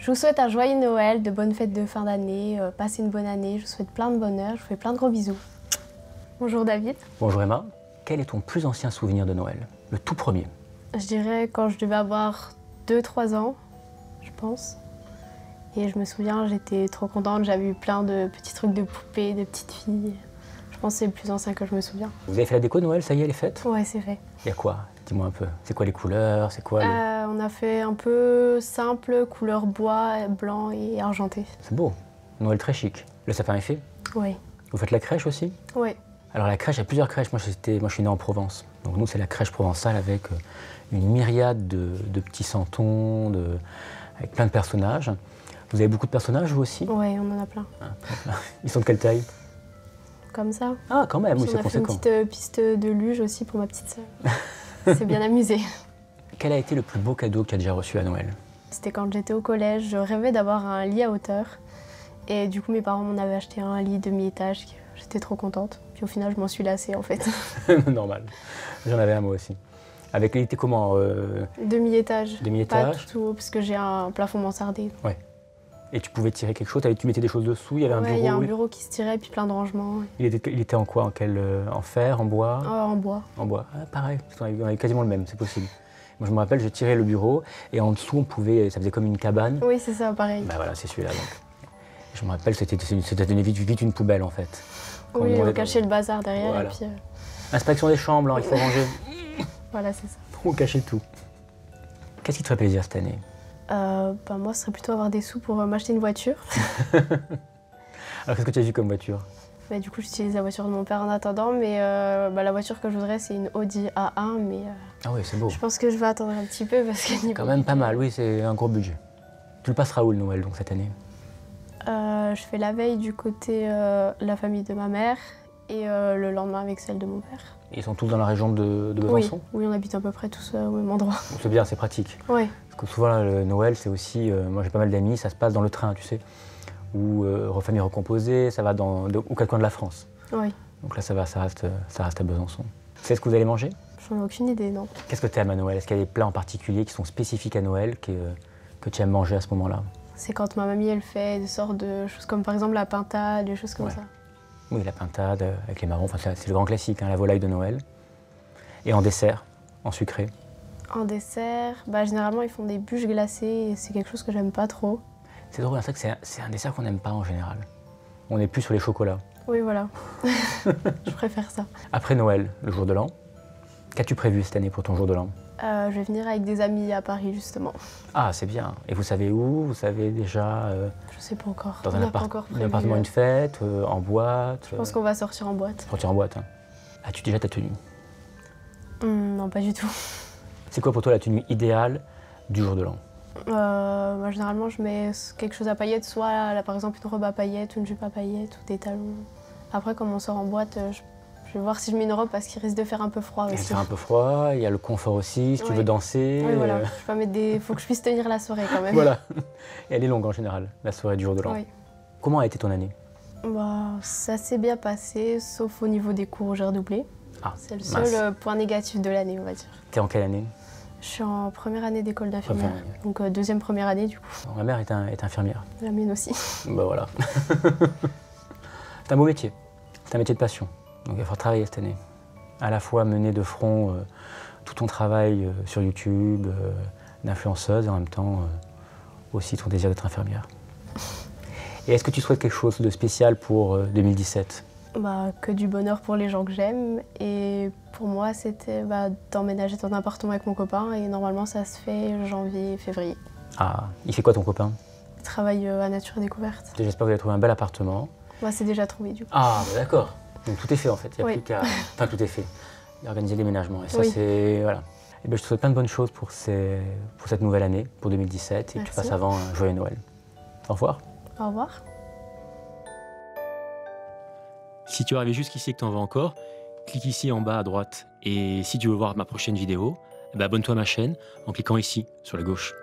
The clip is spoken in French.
Je vous souhaite un joyeux Noël, de bonnes fêtes de fin d'année, passez une bonne année, je vous souhaite plein de bonheur, je vous fais plein de gros bisous. Bonjour David. Bonjour Emma. Quel est ton plus ancien souvenir de Noël? Le tout premier? Je dirais quand je devais avoir 2-3 ans, je pense. Et je me souviens, j'étais trop contente, j'avais eu plein de petits trucs de poupées, de petites filles. Je pense que c'est le plus ancien que je me souviens. Vous avez fait la déco de Noël, ça y est, elle est faite? Ouais, c'est fait. Il y a quoi? Dis-moi un peu. C'est quoi les couleurs? C'est quoi On a fait un peu simple, couleur bois, blanc et argenté. C'est beau. Noël très chic. Le sapin est fait? Oui. Vous faites la crèche aussi? Oui. Alors la crèche, il y a plusieurs crèches. Moi, je suis né en Provence. Donc nous, c'est la crèche provençale avec une myriade de petits santons, avec plein de personnages. Vous avez beaucoup de personnages, vous aussi? Oui, on en a plein. Ils sont de quelle taille? Comme ça. Ah, quand même, oui, c'est conséquent. On a fait une petite piste de luge aussi pour ma petite sœur. C'est bien amusé. Quel a été le plus beau cadeau que tu as déjà reçu à Noël? C'était quand j'étais au collège, je rêvais d'avoir un lit à hauteur. Et du coup, mes parents m'en avaient acheté un lit demi-étage. J'étais trop contente. Puis au final, je m'en suis lassée en fait. Normal. J'en avais un moi aussi. Avec il était comment Demi-étage. Demi-étage. Pas tout haut, parce que j'ai un plafond mansardé. Ouais. Et tu pouvais tirer quelque chose, tu mettais des choses dessous, il y avait un bureau. Il y a un bureau qui se tirait, puis plein de rangements. Il était en quoi? En fer, en bois? En bois. En bois. Ah, pareil, on avait quasiment le même, c'est possible. Moi je me rappelle, je tirais le bureau et en dessous on pouvait, ça faisait comme une cabane. Oui, c'est ça, pareil. Bah voilà, c'est celui-là donc. Je me rappelle, c'était vite une poubelle en fait. Oui, on cachait le bazar derrière voilà. et puis... Inspection des chambres, hein, il faut ranger. Voilà, c'est ça. On cachait tout. Qu'est-ce qui te ferait plaisir cette année? Moi, ce serait plutôt avoir des sous pour m'acheter une voiture. Alors, qu'est-ce que tu as vu comme voiture? Du coup, j'utilise la voiture de mon père en attendant, mais la voiture que je voudrais, c'est une Audi A1, mais ah oui, c'est beau. je pense que je vais attendre un petit peu parce que... C'est quand même pas mal, oui, c'est un gros budget. Tu le passeras où le Noël, donc, cette année? Je fais la veille du côté la famille de ma mère et le lendemain avec celle de mon père. Ils sont tous dans la région de Besançon? Oui, on habite à peu près tous au même endroit. C'est bien, c'est pratique. Oui. Parce que souvent, le Noël, c'est aussi... moi, j'ai pas mal d'amis, ça se passe dans le train, tu sais. Ou famille recomposée, ça va aux quatre coins de la France. Oui. Donc là, ça reste à Besançon. Tu sais ce que vous allez manger? J'en ai aucune idée, non. Qu'est-ce que tu aimes à Noël? Est-ce qu'il y a des plats en particulier qui sont spécifiques à Noël que tu aimes manger à ce moment-là? C'est quand ma mamie, elle fait des sortes de choses comme par exemple la pintade, des choses comme ça. Oui, la pintade avec les marrons, enfin, c'est le grand classique, hein, la volaille de Noël. Et en dessert, en sucré? En dessert, généralement ils font des bûches glacées et c'est quelque chose que j'aime pas trop. C'est drôle, c'est un dessert qu'on n'aime pas en général. On est plus sur les chocolats. Oui, voilà. Je préfère ça. Après Noël, le jour de l'an, qu'as-tu prévu cette année pour ton jour de l'an? Je vais venir avec des amis à Paris, justement. Ah, c'est bien. Et vous savez où? Vous savez déjà Je sais pas encore. Dans un appartement, une fête, en boîte? Je pense qu'on va sortir en boîte. Sortir en boîte, hein. As-tu déjà ta tenue? Non, pas du tout. C'est quoi pour toi la tenue idéale du jour de l'an? Généralement, je mets quelque chose à paillettes, soit là, par exemple une robe à paillettes, une jupe à paillettes ou des talons. Après, comme on sort en boîte, je vais voir si je mets une robe parce qu'il risque de faire un peu froid aussi. Il fait un peu froid, il y a le confort aussi, si tu veux danser. Oui, voilà. Je vais pas mettre faut que je puisse tenir la soirée quand même. Voilà. Et elle est longue en général, la soirée du jour de l'an. Oui. Comment a été ton année? Ça s'est bien passé, sauf au niveau des cours où j'ai redoublé. Ah, c'est le seul point négatif de l'année, on va dire. T'es en quelle année? Je suis en première année d'école d'infirmière, donc deuxième première année du coup. Ma mère est infirmière. La mienne aussi. Bah voilà. C'est un beau métier, c'est un métier de passion. Donc il va falloir travailler cette année. À la fois mener de front tout ton travail sur YouTube, d'influenceuse, et en même temps aussi ton désir d'être infirmière. Et est-ce que tu souhaites quelque chose de spécial pour 2017? Que du bonheur pour les gens que j'aime. Et pour moi, c'était d'emménager dans un appartement avec mon copain. Et normalement, ça se fait janvier, février. Ah, il fait quoi ton copain? Il travaille à Nature et Découverte. J'espère que vous allez trouver un bel appartement. C'est déjà trouvé du coup. Ah, d'accord. Donc tout est fait en fait. Il n'y a plus qu'à... Enfin, tout est fait. Il y a organisé le déménagement. Et ça, c'est... Voilà. Et je te souhaite plein de bonnes choses pour cette nouvelle année, pour 2017. Et que tu passes avant un joyeux Noël. Au revoir. Au revoir. Si tu es arrivé jusqu'ici et que tu en veux encore, clique ici en bas à droite. Et si tu veux voir ma prochaine vidéo, abonne-toi à ma chaîne en cliquant ici sur la gauche.